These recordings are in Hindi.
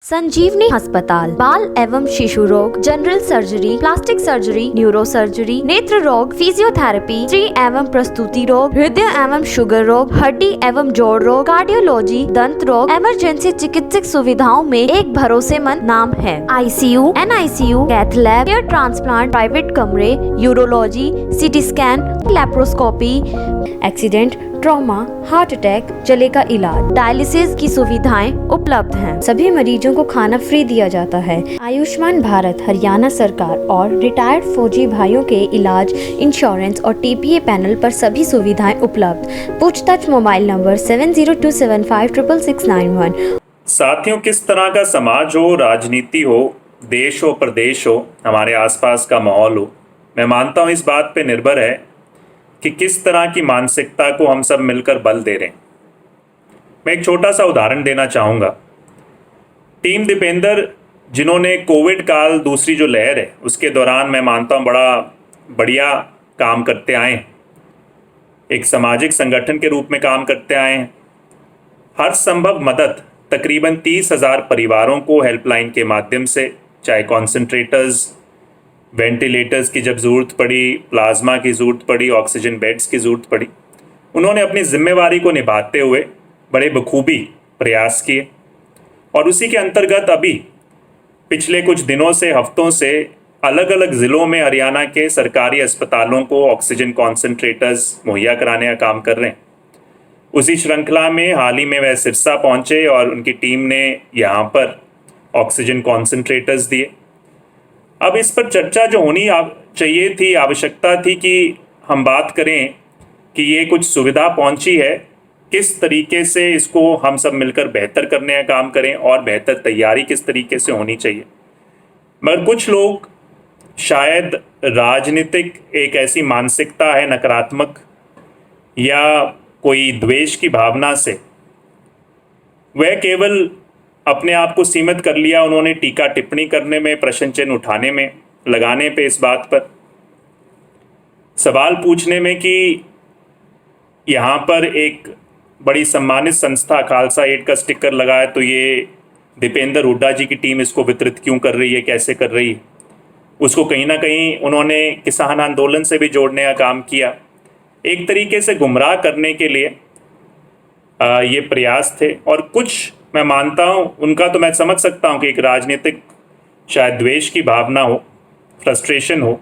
संजीवनी अस्पताल बाल एवं शिशु रोग, general surgery, plastic surgery, neuro surgery, नेत्र रोग, फिजियोथेरेपी, स्त्री एवं प्रसूति रोग, हृदय एवं शुगर रोग, हड्डी एवं जोड़ रोग, कार्डियोलॉजी, दंत रोग, इमरजेंसी चिकित्सक सुविधाओं में एक भरोसेमंद नाम है। ICU, NICU, cath lab, hair transplant, private कमरे, urology, CT scan, laparoscopy, accident, trauma, heart attack, जले का इलाज, डायलिसिस की सुविधाएं उपलब्ध हैं। सभी मरीजों को खाना फ्री दिया जाता है। आयुष्मान भारत हरियाणा सरकार और रिटायर्ड फौजी भाइयों के इलाज, इंश्योरेंस और TPA पैनल पर सभी सुविधाएं उपलब्ध। पूछताछ मोबाइल नंबर 7027566691। साथियों, किस तरह का समाज हो, राजनीति हो, देश हो, प्रदेश हो, हमारे आसपास का माहौल हो, मैं मानता हूँ इस बात पे निर्भर है कि किस तरह की मानसिकता को हम सब मिलकर बल दे रहे हैं। मैं एक छोटा सा उदाहरण देना चाहूँगा। टीम दीपेंद्र, जिन्होंने कोविड काल, दूसरी जो लहर है उसके दौरान, मैं मानता हूँ बड़ा बढ़िया काम करते आए हैं। एक सामाजिक संगठन के रूप में काम करते आए हैं। हर संभव मदद तकरीबन 30,000 परिवारों को हेल्पलाइन के माध्यम से, चाहे कॉन्सेंट्रेटर्स, वेंटिलेटर्स की जब ज़रूरत पड़ी, प्लाज्मा की ज़रूरत पड़ी, ऑक्सीजन बेड्स की ज़रूरत पड़ी, उन्होंने अपनी जिम्मेवारी को निभाते हुए बड़े बखूबी प्रयास किए। और उसी के अंतर्गत अभी पिछले कुछ दिनों से, हफ्तों से अलग अलग ज़िलों में हरियाणा के सरकारी अस्पतालों को ऑक्सीजन कॉन्सेंट्रेटर्स मुहैया कराने का काम कर रहे हैं। उसी श्रृंखला में हाल ही में वह सिरसा पहुँचे और उनकी टीम ने यहाँ पर ऑक्सीजन कॉन्सेंट्रेटर्स दिए। अब इस पर चर्चा जो होनी चाहिए थी, आवश्यकता थी कि हम बात करें कि ये कुछ सुविधा पहुंची है, किस तरीके से इसको हम सब मिलकर बेहतर करने का काम करें और बेहतर तैयारी किस तरीके से होनी चाहिए। मगर कुछ लोग, शायद राजनीतिक एक ऐसी मानसिकता है नकारात्मक या कोई द्वेष की भावना से, वह केवल अपने आप को सीमित कर लिया। उन्होंने टीका टिप्पणी करने में, प्रश्न चिन्ह उठाने में, लगाने पे, इस बात पर सवाल पूछने में कि यहाँ पर एक बड़ी सम्मानित संस्था खालसा एड का स्टिकर लगा है तो ये दीपेंद्र हुड्डा जी की टीम इसको वितरित क्यों कर रही है, कैसे कर रही है। उसको कहीं ना कहीं उन्होंने किसान आंदोलन से भी जोड़ने का काम किया। एक तरीके से गुमराह करने के लिए ये प्रयास थे। और कुछ, मैं मानता हूँ उनका, तो मैं समझ सकता हूँ कि एक राजनीतिक शायद द्वेष की भावना हो, फ्रस्ट्रेशन हो,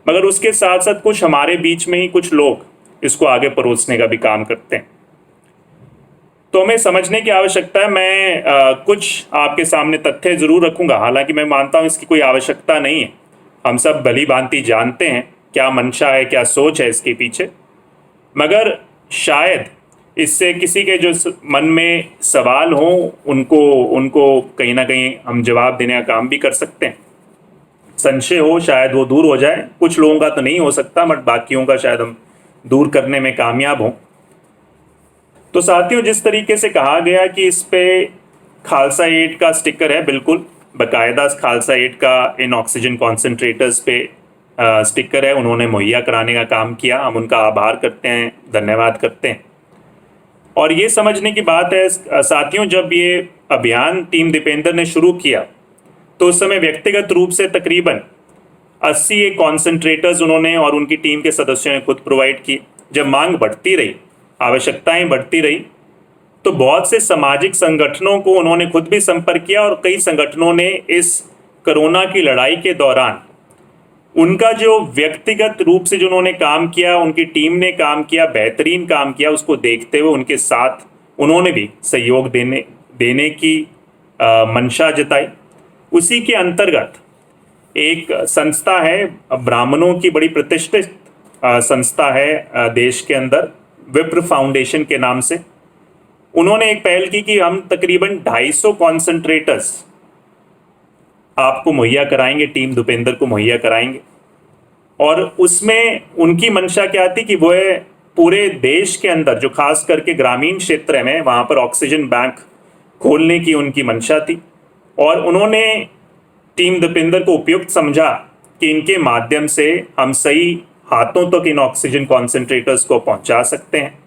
मगर उसके साथ साथ कुछ हमारे बीच में ही कुछ लोग इसको आगे परोसने का भी काम करते हैं। तो हमें समझने की आवश्यकता है। मैं कुछ आपके सामने तथ्य जरूर रखूंगा, हालांकि मैं मानता हूँ इसकी कोई आवश्यकता नहीं है। हम सब भली भांति जानते हैं क्या मंशा है, क्या सोच है इसके पीछे, मगर शायद इससे किसी के जो मन में सवाल हो उनको कहीं ना कहीं हम जवाब देने का काम भी कर सकते हैं। संशय हो, शायद वो दूर हो जाए। कुछ लोगों का तो नहीं हो सकता, बट बाकियों का शायद हम दूर करने में कामयाब हों। तो साथियों, जिस तरीके से कहा गया कि इस पे खालसा एड का स्टिकर है, बिल्कुल बाकायदा खालसा एड का इन ऑक्सीजन कॉन्सेंट्रेटर्स पे स्टिकर है, उन्होंने मुहैया कराने का काम किया। हम उनका आभार करते हैं, धन्यवाद करते हैं। और ये समझने की बात है साथियों, जब ये अभियान टीम दीपेंद्र ने शुरू किया तो उस समय व्यक्तिगत रूप से तकरीबन 80 एक कॉन्सेंट्रेटर्स उन्होंने और उनकी टीम के सदस्यों ने खुद प्रोवाइड किए। जब मांग बढ़ती रही, आवश्यकताएं बढ़ती रही, तो बहुत से सामाजिक संगठनों को उन्होंने खुद भी संपर्क किया और कई संगठनों ने इस कोरोना की लड़ाई के दौरान उनका जो व्यक्तिगत रूप से जो उन्होंने काम किया, उनकी टीम ने काम किया, बेहतरीन काम किया, उसको देखते हुए उनके साथ उन्होंने भी सहयोग देने की मंशा जताई। उसी के अंतर्गत एक संस्था है, ब्राह्मणों की बड़ी प्रतिष्ठित संस्था है देश के अंदर, विप्र फाउंडेशन के नाम से। उन्होंने एक पहल की कि हम तकरीबन 250 कॉन्सेंट्रेटर्स आपको मुहैया कराएंगे, टीम दीपेंद्र को मुहैया कराएंगे। और उसमें उनकी मंशा क्या थी कि वो पूरे देश के अंदर, जो खास करके ग्रामीण क्षेत्र में, वहाँ पर ऑक्सीजन बैंक खोलने की उनकी मंशा थी। और उन्होंने टीम दीपेंद्र को उपयुक्त समझा कि इनके माध्यम से हम सही हाथों तक इन ऑक्सीजन कॉन्सेंट्रेटर्स को पहुँचा सकते हैं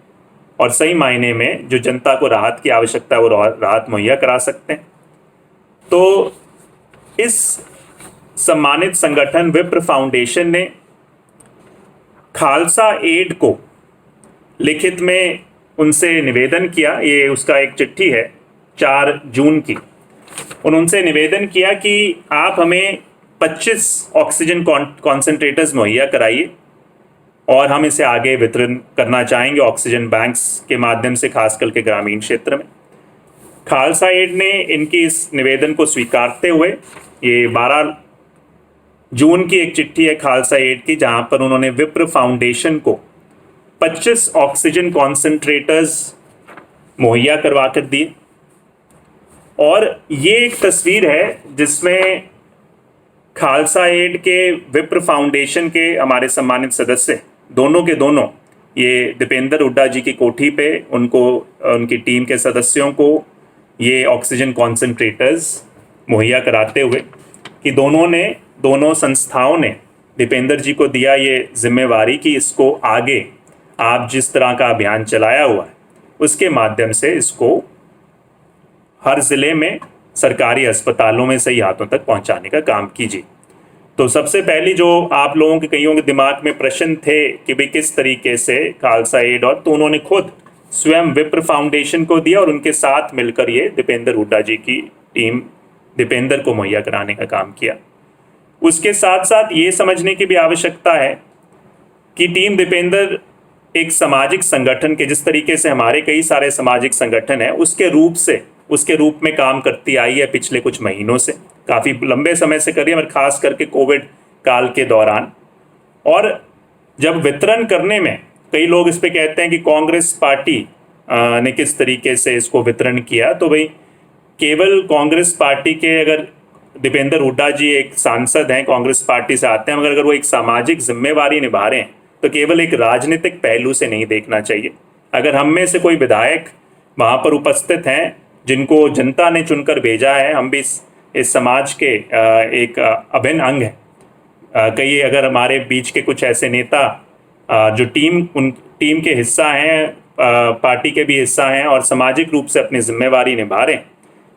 और सही मायने में जो जनता को राहत की आवश्यकता है वो राहत मुहैया करा सकते हैं। तो इस सम्मानित संगठन विप्र फाउंडेशन ने खालसा एड को लिखित में उनसे निवेदन किया, ये उसका एक चिट्ठी है 4 जून की। उनसे निवेदन किया कि आप हमें 25 ऑक्सीजन कॉन्सेंट्रेटर्स मुहैया कराइए और हम इसे आगे वितरण करना चाहेंगे ऑक्सीजन बैंक्स के माध्यम से, खास करके ग्रामीण क्षेत्र में। खालसा एड ने इनकी इस निवेदन को स्वीकारते हुए, ये 12 जून की एक चिट्ठी है खालसा एड की, जहां पर उन्होंने विप्र फाउंडेशन को 25 ऑक्सीजन कॉन्सेंट्रेटर्स मुहैया करवा कर दिए। और ये एक तस्वीर है जिसमें खालसा एड के विप्र फाउंडेशन के हमारे सम्मानित सदस्य दोनों के दोनों, ये दीपेंद्र हुड्डा जी की कोठी पे उनको, उनकी टीम के सदस्यों को ये ऑक्सीजन कॉन्सेंट्रेटर्स मुहैया कराते हुए कि दोनों संस्थाओं ने दीपेंद्र जी को दिया ये जिम्मेवारी कि इसको आगे आप जिस तरह का अभियान चलाया हुआ है उसके माध्यम से इसको हर जिले में सरकारी अस्पतालों में सही हाथों तक पहुंचाने का काम कीजिए। तो सबसे पहली जो आप लोगों के कईयों के दिमाग में प्रश्न थे कि भाई किस तरीके से खालसा एड, और तो उन्होंने खुद स्वयं विप्र फाउंडेशन को दिया और उनके साथ मिलकर ये दीपेंद्र हुड्डा जी की टीम दीपेंद्र को मुहैया कराने का काम किया। उसके साथ साथ ये समझने की भी आवश्यकता है कि टीम दीपेंद्र एक सामाजिक संगठन के, जिस तरीके से हमारे कई सारे सामाजिक संगठन है उसके रूप में काम करती आई है पिछले कुछ महीनों से, काफ़ी लंबे समय से करी है, और खास करके कोविड काल के दौरान। और जब वितरण करने में कई लोग इस पे कहते हैं कि कांग्रेस पार्टी ने किस तरीके से इसको वितरण किया, तो भाई केवल कांग्रेस पार्टी के, अगर दीपेंद्र हुड्डा जी एक सांसद हैं, कांग्रेस पार्टी से आते हैं, मगर अगर वो एक सामाजिक जिम्मेवारी निभा रहे हैं तो केवल एक राजनीतिक पहलू से नहीं देखना चाहिए। अगर हम में से कोई विधायक वहाँ पर उपस्थित हैं जिनको जनता ने चुनकर भेजा है, हम भी इस समाज के एक अभिन्न अंग हैं। कई अगर हमारे बीच के कुछ ऐसे नेता जो टीम के हिस्सा हैं, पार्टी के भी हिस्सा हैं और सामाजिक रूप से अपनी जिम्मेवारी निभा रहे हैं,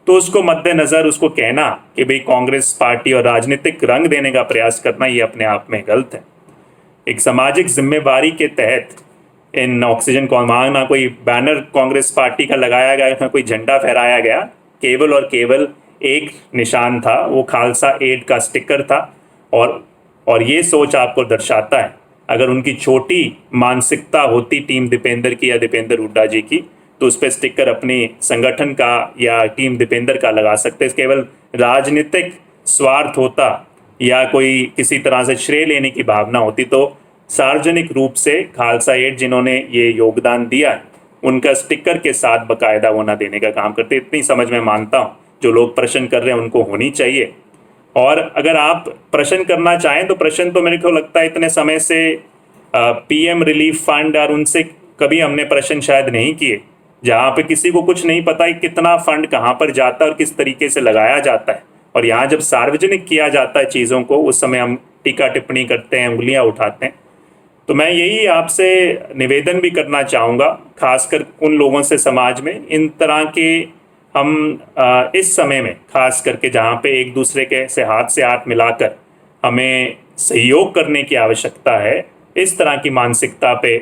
तो उसको मद्देनज़र उसको कहना कि भाई कांग्रेस पार्टी और राजनीतिक रंग देने का प्रयास करना, ये अपने आप में गलत है। एक सामाजिक जिम्मेवारी के तहत इन ऑक्सीजन को, वहाँ ना कोई बैनर कांग्रेस पार्टी का लगाया गया, ना कोई झंडा फहराया गया, केवल और केवल एक निशान था, वो खालसा एड का स्टिकर था। और ये सोच आपको दर्शाता है, अगर उनकी छोटी मानसिकता होती टीम दीपेंद्र की या दीपेंद्र हुड्डा जी की, तो उस पर स्टिकर अपनी संगठन का या टीम दीपेंद्र का लगा सकते। केवल राजनीतिक स्वार्थ होता या कोई किसी तरह से श्रेय लेने की भावना होती तो सार्वजनिक रूप से खालसा एड जिन्होंने ये योगदान दिया उनका स्टिकर के साथ बकायदा वो ना देने का काम करते। इतनी समझ में मानता हूँ जो लोग प्रश्न कर रहे हैं उनको होनी चाहिए। और अगर आप प्रश्न करना चाहें तो प्रश्न तो मेरे को लगता है इतने समय से पीएम रिलीफ फंड और उनसे कभी हमने प्रश्न शायद नहीं किए, जहाँ पे किसी को कुछ नहीं पता कि कितना फंड कहाँ पर जाता है और किस तरीके से लगाया जाता है। और यहाँ जब सार्वजनिक किया जाता है चीज़ों को, उस समय हम टीका टिप्पणी करते हैं, उंगलियाँ उठाते हैं। तो मैं यही आपसे निवेदन भी करना चाहूँगा, खासकर उन लोगों से समाज में, इन तरह के हम इस समय में खास करके जहाँ पे एक दूसरे के से हाथ मिलाकर हमें सहयोग करने की आवश्यकता है, इस तरह की मानसिकता पे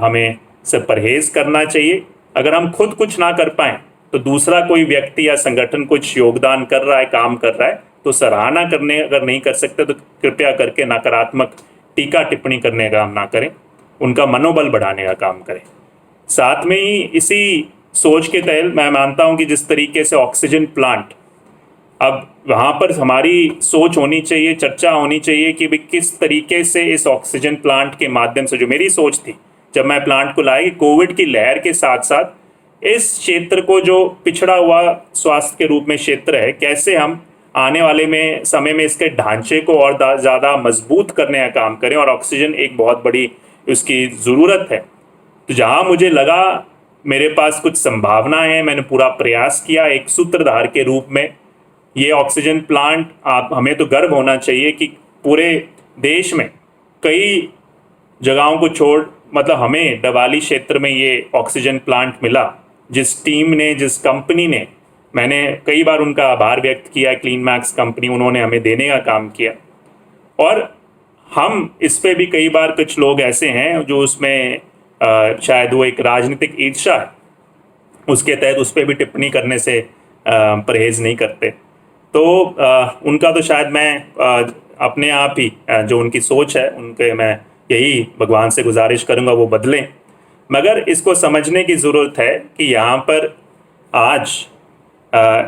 हमें से परहेज़ करना चाहिए। अगर हम खुद कुछ ना कर पाएँ तो दूसरा कोई व्यक्ति या संगठन कुछ योगदान कर रहा है, काम कर रहा है, तो सराहना करने अगर नहीं कर सकते तो कृपया करके नकारात्मक टीका टिप्पणी करने का काम ना करें, उनका मनोबल बढ़ाने का काम करें। साथ में ही इसी सोच के तहत मैं मानता हूं कि जिस तरीके से ऑक्सीजन प्लांट, अब वहाँ पर हमारी सोच होनी चाहिए, चर्चा होनी चाहिए कि भाई किस तरीके से इस ऑक्सीजन प्लांट के माध्यम से, जो मेरी सोच थी जब मैं प्लांट को लाया, कोविड की लहर के साथ साथ इस क्षेत्र को, जो पिछड़ा हुआ स्वास्थ्य के रूप में क्षेत्र है, कैसे हम आने वाले में समय में इसके ढांचे को और ज़्यादा मजबूत करने का काम करें। और ऑक्सीजन एक बहुत बड़ी उसकी ज़रूरत है। तो जहाँ मुझे लगा मेरे पास कुछ संभावना है, मैंने पूरा प्रयास किया एक सूत्रधार के रूप में। ये ऑक्सीजन प्लांट, आप हमें तो गर्व होना चाहिए कि पूरे देश में कई जगहों को छोड़, मतलब हमें डवाली क्षेत्र में ये ऑक्सीजन प्लांट मिला, जिस टीम ने, जिस कंपनी ने मैंने कई बार उनका आभार व्यक्त किया, क्लीन मैक्स कंपनी उन्होंने हमें देने का काम किया। और हम इस पे भी कई बार कुछ लोग ऐसे हैं जो उसमें शायद वो एक राजनीतिक ईर्ष्या है, उसके तहत उस पर भी टिप्पणी करने से परहेज नहीं करते। तो उनका तो शायद मैं अपने आप ही जो उनकी सोच है उनके मैं यही भगवान से गुजारिश करूँगा वो बदलें। मगर इसको समझने की ज़रूरत है कि यहाँ पर आज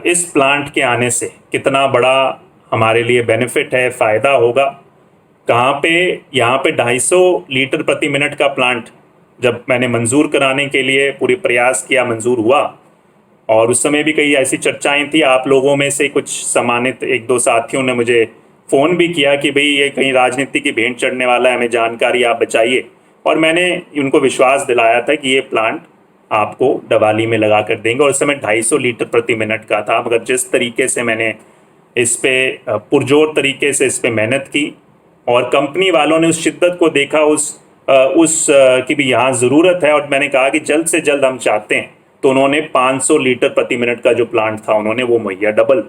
इस प्लांट के आने से कितना बड़ा हमारे लिए बेनिफिट है, फ़ायदा होगा। कहाँ पे यहाँ पे 250 लीटर प्रति मिनट का प्लांट जब मैंने मंजूर कराने के लिए पूरी प्रयास किया, मंजूर हुआ। और उस समय भी कई ऐसी चर्चाएं थी, आप लोगों में से कुछ सम्मानित एक दो साथियों ने मुझे फ़ोन भी किया कि भाई ये कहीं राजनीति की भेंट चढ़ने वाला है, हमें जानकारी आप बचाइए। और मैंने उनको विश्वास दिलाया था कि ये प्लांट आपको डवाली में लगा कर देंगे। और उस समय 250 लीटर प्रति मिनट का था। मगर जिस तरीके से मैंने इस पे पुरजोर तरीके से इस पे मेहनत की और कंपनी वालों ने उस शिद्दत को देखा, उस की भी यहाँ ज़रूरत है, और मैंने कहा कि जल्द से जल्द हम चाहते हैं, तो उन्होंने 500 लीटर प्रति मिनट का जो प्लांट था उन्होंने वो मुहैया, डबल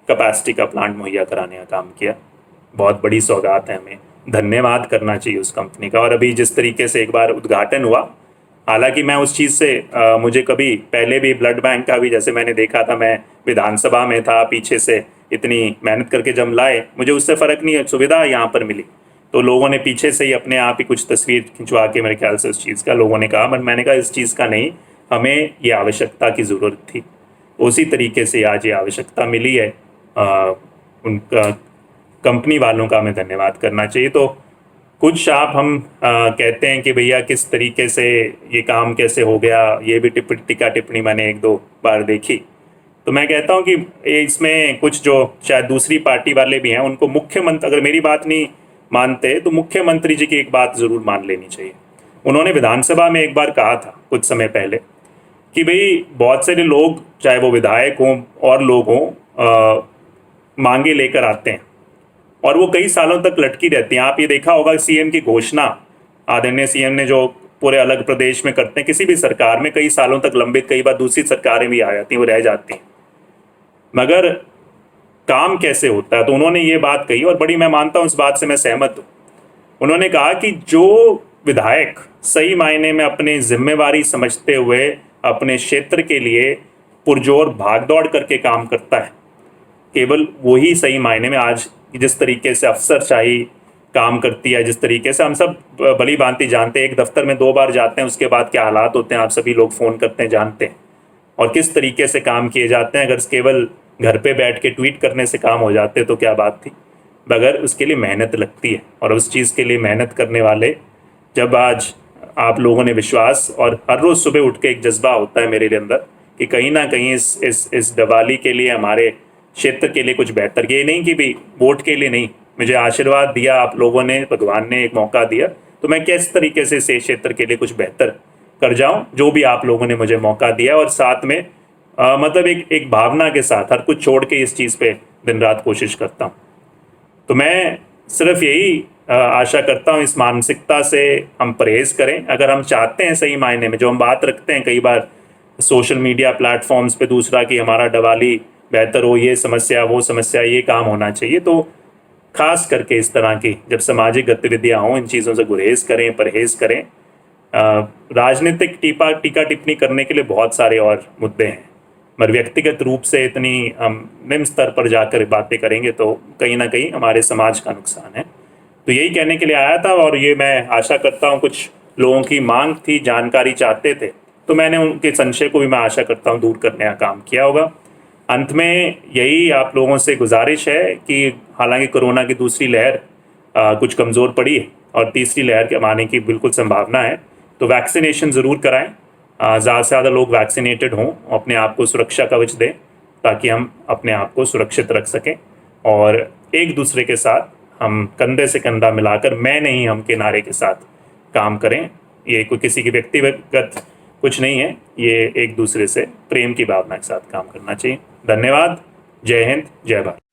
कैपेसिटी का प्लांट मुहैया कराने का काम किया। बहुत बड़ी सौगात है, हमें धन्यवाद करना चाहिए उस कंपनी का। और अभी जिस तरीके से एक बार उद्घाटन हुआ, हालांकि मैं उस चीज़ से मुझे कभी पहले भी ब्लड बैंक का भी जैसे मैंने देखा था, मैं विधानसभा में था, पीछे से इतनी मेहनत करके जब लाए, मुझे उससे फ़र्क नहीं है, सुविधा यहाँ पर मिली। तो लोगों ने पीछे से ही अपने आप ही कुछ तस्वीर खिंचवा के मेरे ख्याल से उस चीज़ का लोगों ने कहा, बट मैंने कहा इस चीज़ का नहीं, हमें ये आवश्यकता की ज़रूरत थी। उसी तरीके से आज ये आवश्यकता मिली है। उनका कंपनी वालों का हमें धन्यवाद करना चाहिए। तो कुछ आप हम कहते हैं कि भैया किस तरीके से ये काम कैसे हो गया, ये भी टीका टिप्पणी मैंने एक दो बार देखी। तो मैं कहता हूँ कि इसमें कुछ जो शायद दूसरी पार्टी वाले भी हैं, उनको मुख्यमंत्री, अगर मेरी बात नहीं मानते तो मुख्यमंत्री जी की एक बात ज़रूर मान लेनी चाहिए। उन्होंने विधानसभा में एक बार कहा था कुछ समय पहले कि भाई बहुत सारे लोग, चाहे वो विधायक हों और लोग हों, मांगे लेकर आते हैं और वो कई सालों तक लटकी रहती हैं। आप ये देखा होगा सीएम की घोषणा, आदरणीय सीएम ने जो पूरे अलग प्रदेश में करते हैं, किसी भी सरकार में कई सालों तक लंबित, कई बार दूसरी सरकारें भी आ जाती हैं, वो रह जाती हैं, मगर काम कैसे होता है। तो उन्होंने ये बात कही और बड़ी, मैं मानता हूँ इस बात से मैं सहमत हूँ। उन्होंने कहा कि जो विधायक सही मायने में अपनी जिम्मेवारी समझते हुए अपने क्षेत्र के लिए पुरजोर भागदौड़ करके काम करता है, केवल वही सही मायने में आज जिस तरीके से अफसरशाही काम करती है, जिस तरीके से हम सब भली भांति जानते हैं, एक दफ्तर में 2 बार जाते हैं उसके बाद क्या हालात होते हैं, आप सभी लोग फ़ोन करते हैं, जानते हैं, और किस तरीके से काम किए जाते हैं। अगर केवल घर पे बैठ के ट्वीट करने से काम हो जाते तो क्या बात थी, मगर उसके लिए मेहनत लगती है। और उस चीज़ के लिए मेहनत करने वाले, जब आज आप लोगों ने विश्वास, और हर रोज़ सुबह उठ के एक जज्बा होता है मेरे अंदर कि कहीं ना कहीं इस दिवाली के लिए, हमारे क्षेत्र के लिए कुछ बेहतर, ये नहीं कि भी वोट के लिए नहीं, मुझे आशीर्वाद दिया आप लोगों ने, भगवान ने एक मौका दिया, तो मैं किस तरीके से इस क्षेत्र के लिए कुछ बेहतर कर जाऊं, जो भी आप लोगों ने मुझे मौका दिया। और साथ में मतलब एक भावना के साथ हर कुछ छोड़ के इस चीज़ पे दिन रात कोशिश करता हूं। तो मैं सिर्फ यही आशा करता हूं, इस मानसिकता से हम परहेज करें। अगर हम चाहते हैं सही मायने में, जो हम बात रखते हैं कई बार सोशल मीडिया प्लेटफॉर्म्स पे, दूसरा कि हमारा दिवाली बेहतर हो, ये समस्या वो समस्या, ये काम होना चाहिए, तो खास करके इस तरह की जब सामाजिक गतिविधियां हों, इन चीज़ों से गुरेज करें, परहेज करें। राजनीतिक टीका टिप्पणी करने के लिए बहुत सारे और मुद्दे हैं, मगर व्यक्तिगत रूप से इतनी हम निम्न स्तर पर जाकर बातें करेंगे तो कहीं ना कहीं हमारे समाज का नुकसान है। तो यही कहने के लिए आया था, और ये मैं आशा करता हूँ कुछ लोगों की मांग थी, जानकारी चाहते थे, तो मैंने उनके संशय को भी मैं आशा करता हूँ दूर करने का काम किया होगा। अंत में यही आप लोगों से गुजारिश है कि हालांकि कोरोना की दूसरी लहर कुछ कमज़ोर पड़ी है और तीसरी लहर के आने की बिल्कुल संभावना है, तो वैक्सीनेशन ज़रूर कराएं, ज़्यादा से ज़्यादा लोग वैक्सीनेटेड हों, अपने आप को सुरक्षा कवच दें, ताकि हम अपने आप को सुरक्षित रख सकें और एक दूसरे के साथ हम कंधे से कंधा मिलाकर, मैं नहीं हम के नारे के साथ काम करें। ये कोई किसी की व्यक्तिगत कुछ नहीं है, ये एक दूसरे से प्रेम की भावना के साथ काम करना चाहिए। धन्यवाद। जय हिंद, जय भारत।